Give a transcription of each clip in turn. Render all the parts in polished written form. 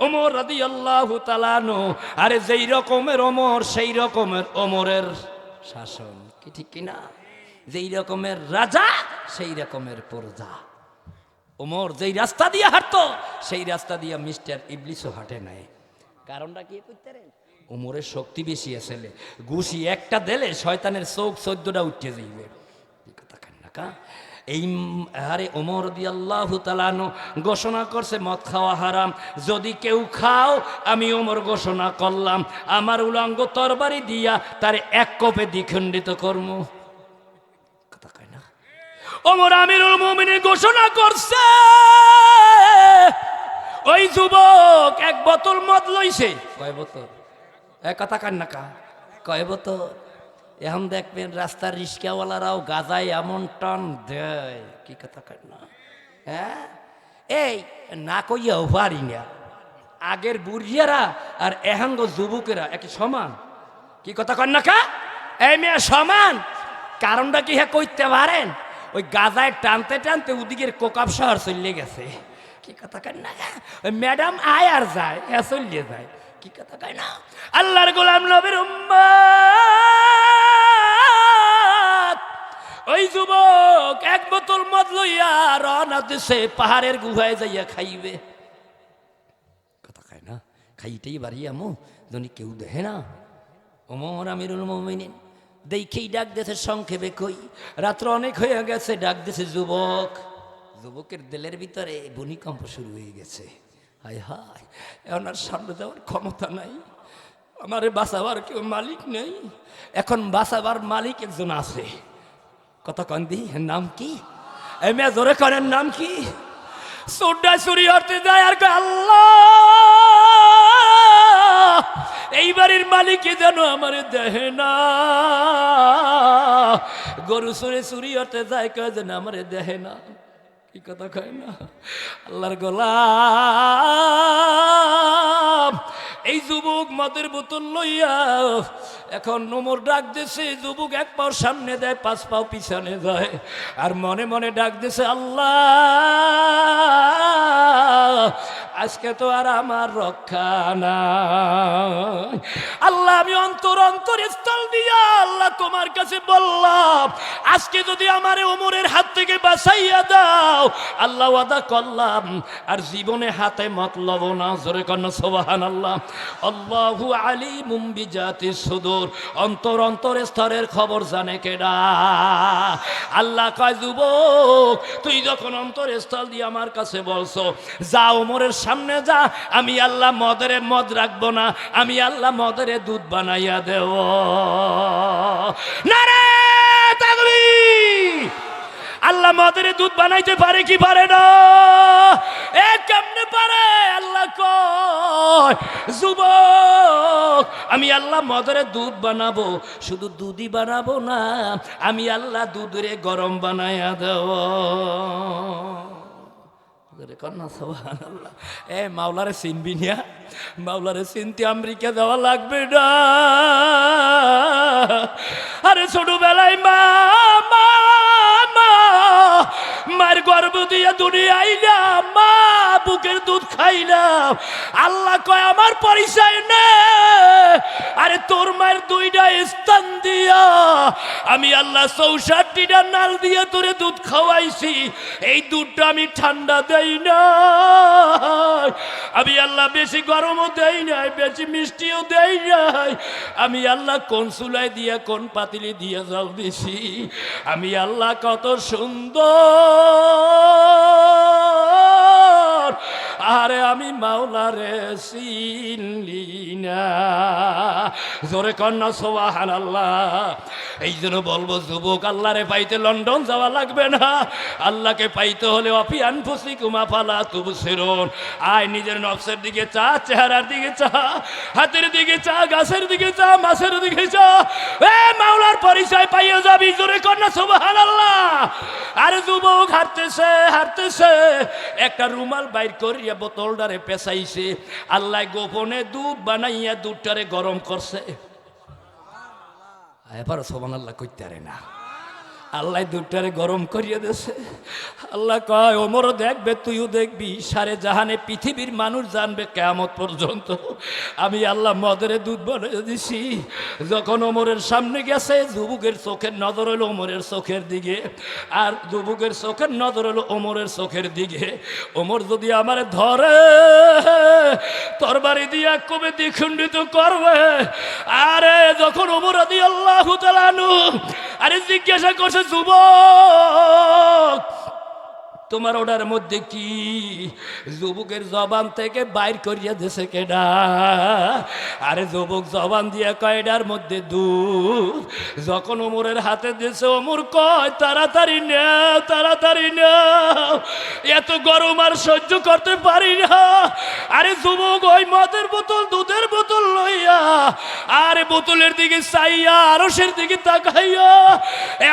ওমর রাদিয়াল্লাহু তাআলা আনহু, আরে যেই রকমের ওমর সেই রকমের ওমরের শাসন, কি ঠিক কিনা? যেই রকমের রাজা সেই রকমের প্রজা। ওমর যেই রাস্তা দিয়ে হাঁটতো সেই রাস্তা দিয়ে মিস্টার ইবলিসও হাঁটে নাই। কারণটা কি করতে রে? ওমরের শক্তি বেশি আসলে, ঘুষি একটা দিলে শয়তানের চোখ 14টা উঠে যাইবে। এই আরে ওমর রাদিয়াল্লাহু তাআলা আনহু ঘোষণা করছে মদ খাওয়া হারাম, যদি কেউ খাও আমি ওমর ঘোষণা করলাম আমার উলঙ্গ তরবারি দিয়া তার এক কোপে দ্বিখণ্ডিত করবো। কথা কয় না? ওমর আমিরুল মুমিনিন ঘোষণা করছে, ওই যুবক এক বোতল মদ লইছে। কয় বোতল? কথা কান না কা? কয় বোতল? এখন দেখবেন রাস্তার রিক্সাওয়ালারাও গাজায় এমন টান দেয়, কি কথা কান না? হ্যাঁ, এই না কইয়াও পারি না, আগের বুড়িয়ারা আর এহাঙ্গ যুবকেরা একই সমান। কি কথা কন না কা? এই মেয়ে সমান। কারণটা কি হ্যাঁ কইতে পারেন? ওই গাজায় টানতে টানতে ওদিকের কোকাপ শহর চলে গেছে। কি কথা কয় না? ওই ম্যাডাম আয় আর যায়, হ্যাঁ চলিয়ে যায়। কি কথা কয় না? আল্লাহর গোলাম নবীর উম্মত ওই যুবক এক বোতল মদ লইয়া রওনা দিছে পাহাড়ের গুহায় যাইয়া খাইবে। কথা কয় না? খাইতেই বাড়ি আমু যদি কেউ দেখে না। ওমর আমিরুল মুমিনিন দেখেই ডাক দিয়েছে, সংক্ষেপে কই রাত্র অনেক হয়ে গেছে, ডাক দিয়েছে যুবক। যুবকের দিলের ভিতরে ভূমিকম্প শুরু হয়ে গেছে। হায় হায়, এখন আর সামনে যাওয়ার ক্ষমতা নাই, আমারে বাঁচাবার কেউ মালিক নেই। এখন বাঁচাবার মালিক একজন আছে। কথা কন্দি নাম কি? এমে জোরে করেন নাম কি? চোরটা চুরি হতে যায় আর আল্লাহ এই বাড়ির মালিকে যেন আমারে দেহে না। গরু চুরে চুরি হতে যায় কয় যেন আমারে দেহে না। কি কথা কয় না? আল্লাহর গোলাম এই যুবক মদের বোতল লইয়া এখন ওমর ডাক দিছে। যুবক এক পাও সামনে দেয়, 5 পাও পিছনে যায়, আর মনে মনে ডাক দিছে, আল্লাহ আজকে তো আর আমার রক্ষা নাই। আল্লাহ আমি অন্তর স্থল দিয়া আল্লাহ তোমার কাছে বললাম, আজকে যদি আমারে ওমরের হাত থেকে বাঁচাইয়া দাও, আল্লাহ ওয়াদা করলাম আর জীবনে হাতে মত লব না। জোরে কন্যা সুবহানাল্লাহ। আল্লাহু আলিমুম বিজাতিস সুদূর, অন্তর স্তরের খবর জানে কেডা? আল্লাহ কয় যুবক তুই যখন অন্তরের স্থল দিয়ে আমার কাছে বলছো, যা ওমরের সামনে যা, আমি আল্লাহ মদ রাখবো না, আমি আল্লাহ মদের দুধ বানাইয়া দেব। নারে তাকবীর! আল্লাহ মদের দুধ বানাইতে পারে কি পারে না? কেমনে পারে? আল্লাহ কয় যুবক আমি আল্লাহ মদের দুধ বানাবো, শুধু দুধই বানাবো না, আমি আল্লাহ দুধরে গরম বানাইয়া দেব। মাওলারে চিনবি না? মাওলারে চিনতে আমেরিকা যাওয়া লাগবে না। আরে ছোটবেলায় মার গর্ভ দিয়ে দুনিয়া আইলাম, মা বুকের দুধ খাইলাম। আল্লাহ কয় আমার পরিচয় নে, আরে তোর মায়ের 2টা স্থান দিয়া আমি আল্লাহ 64টা নাল দিয়ে তোরে দুধ খাওয়াইছি। এই দুধটা আমি ঠান্ডা দেই না, আমি আল্লাহ বেশি গরমও দেই নাই, বেশি মিষ্টিও দেই নাই। আমি আল্লাহ কোন চুলায় দিয়া কোন পাতিলে দিয়া জাল দিছি। আমি আল্লাহ কত সুন্দর, আরে আমি মাওলারে চিনলি না। জোরে কন্যা সুবহানাল্লাহ। এই জন্য বলবো যুবক আল্লাহরে পাইতে লন্ডন যাওয়া লাগবে না, আল্লাহকে পাইতে হলে অফি আনফুসিকুম আফালা তুবসিরুন। আয় নিজের নফসের দিকে চা, চেহারার দিকে চা, হাতের দিকে চা, গাছের দিকে চা, মাছের দিকে চা, মাওলার পরিচয় পাইয়ে যাবি। জোরে কন্যা সুবহানাল্লাহ। আরে যুবক হাঁটতেছে একটা রুমাল বাইর করিয়া বোতলটারে পেঁচাইছে। আল্লাহ গোপনে দুধ বানাইয়া দুধটারে গরম করছে। এবার সুবহানাল্লাহ কইতে পারে না। আল্লাহ দুটারে গরম করিয়ে দিয়েছে। আল্লাহ কয় ওমরও দেখবে, তুইও দেখবি, সারে জাহানে পৃথিবীর মানুষ জানবে কিয়ামত পর্যন্ত আমি আল্লাহ মদের দুধ বানিয়ে দিছি। যখন ওমরের সামনে গেছে, যুবকের চোখের নজর হলো ওমরের চোখের দিকে, আর যুবকের চোখের নজর হলো ওমরের চোখের দিকে। ওমর যদি আমার ধরে তরবারি দিয়া কবে দ্বিখণ্ডিত করবে। আরে যখন ওমর রাদিয়াল্লাহু তাআলা আনহু আরে জিজ্ঞাসা করছে, যুবক তোমার ওটার মধ্যে কি? যুবকের জবান থেকে বাইর করিয়া দিছে কেডা? আরে যুবক জবান দিয়া কয়টার মধ্যে দুধ। যখন ওমরের হাতে দিয়েছে, ওমর কয় তাড়াতাড়ি নাও, তাড়াতাড়ি নাও, এত গরম আর সহ্য করতে পারি না। আরে যুবক ওই মদের বোতল, দুধের বোতল লইয়া আরে বোতলের দিকে চাইয়া আরশের দিকে তাকাইয়া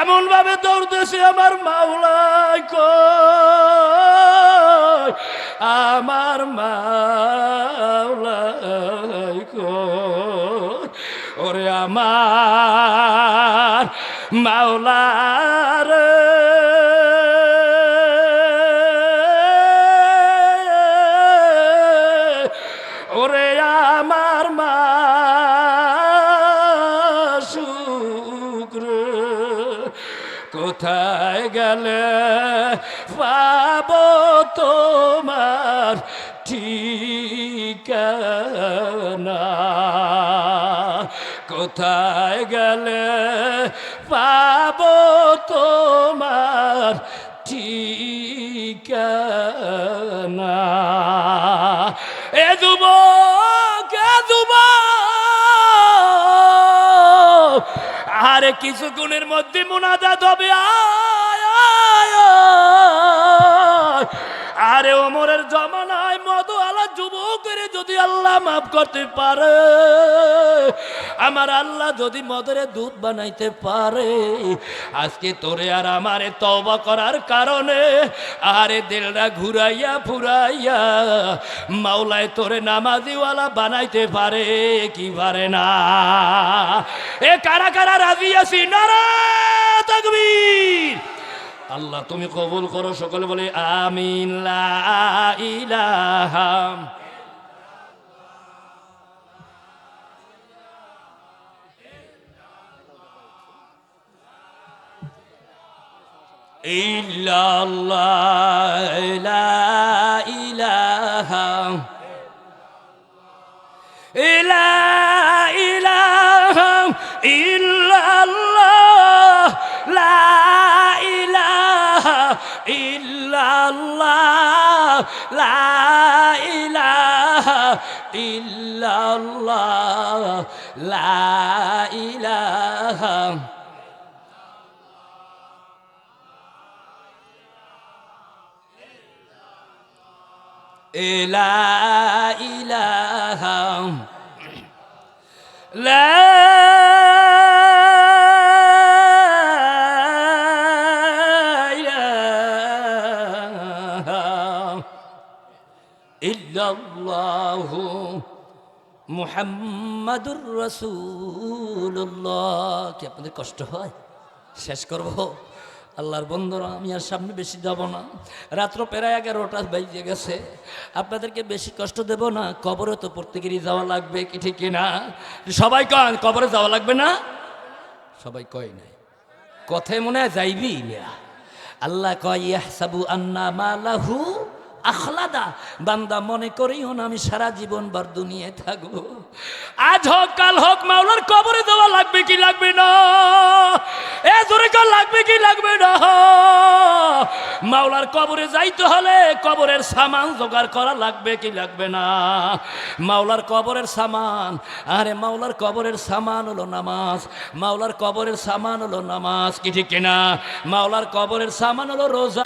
এমন ভাবে দৌড়তেছে, আমার মাওলাই কই, আমার মাওলাই কই, ওরে আমার মাওলার ওরে আমার মাশুক রে, কোথায় গেলে পাবো তোমার ঠিকানা? কোথায় গেলে পাবো তোমার ঠিকানা? এ যুবক, এ যুবক, আরে কিছুক্ষণের মধ্যে মুনাজাত হবে, আয় আয় আয়। আরে ওমরের জমানায় মদ আলা যুবকের যদি আল্লাহ মাফ করতে পারে, আমার আল্লাহ যদি মদের দুধ বানাইতে পারে, আজকে তোরে আর আমারে তওবা করার কারণে আরে দিলটা ঘুরাইয়া ফুরাইয়া মাওলায় তোরে নামাজিওয়ালা বানাইতে পারে কি পারে না? এ কারা কারা রাজি আছি? নারা তাকবীর! আল্লাহ তুমি কবুল করো, সকলে বলে আমিন। লা ইলাহা ইল্লাল্লাহ, লা ইলাহা লা ইলাহা ইল্লাল্লাহ, লা ইলাহা ইল্লাল্লাহ, লা ইলাহা ইল্লাল্লাহ, লা ইলাহা লা ইলাহা লা ইলাহা ইল্লাল্লাহু মুহাম্মাদুর রাসূলুল্লাহ। কি আপনাদের কষ্ট হয়? শেষ করব। আল্লাহর বন্ধুরা, আমি আর সামনে বেশি যাব না, রাত্র প্রায় 11টা বেজে গেছে। আপনাদেরকে বেশি কষ্ট দেব না। কবরে তো প্রত্যেকেরই যাওয়া লাগবে, কি ঠিক কিনা? সবাই কন কবরে যাওয়া লাগবে না? সবাই কয় নাই, কথায় মনে হয় যাইবি না। আল্লাহ কয় ইয়াহসাবু আন্না মালাহু আখলাদা, বান্দা মনে করিও না আমি সারা জীবন বার দুনিয়ায় থাকবো। আজ হোক কাল হোক মাওলার কবরে দেওয়া লাগবে কি লাগবে না? এ জোরে কাল লাগবে কি লাগবে না? মাওলার কবরে যাইতে হলে কবরের সামান জোগাড় করা লাগবে কি লাগবে না? মাওলার কবরের সামান, আরে মাওলার কবরের সামান হলো নামাজ, মাওলার কবরের সামান হলো নামাজ, কি ঠিক কিনা? মাওলার কবরের সামান হলো রোজা।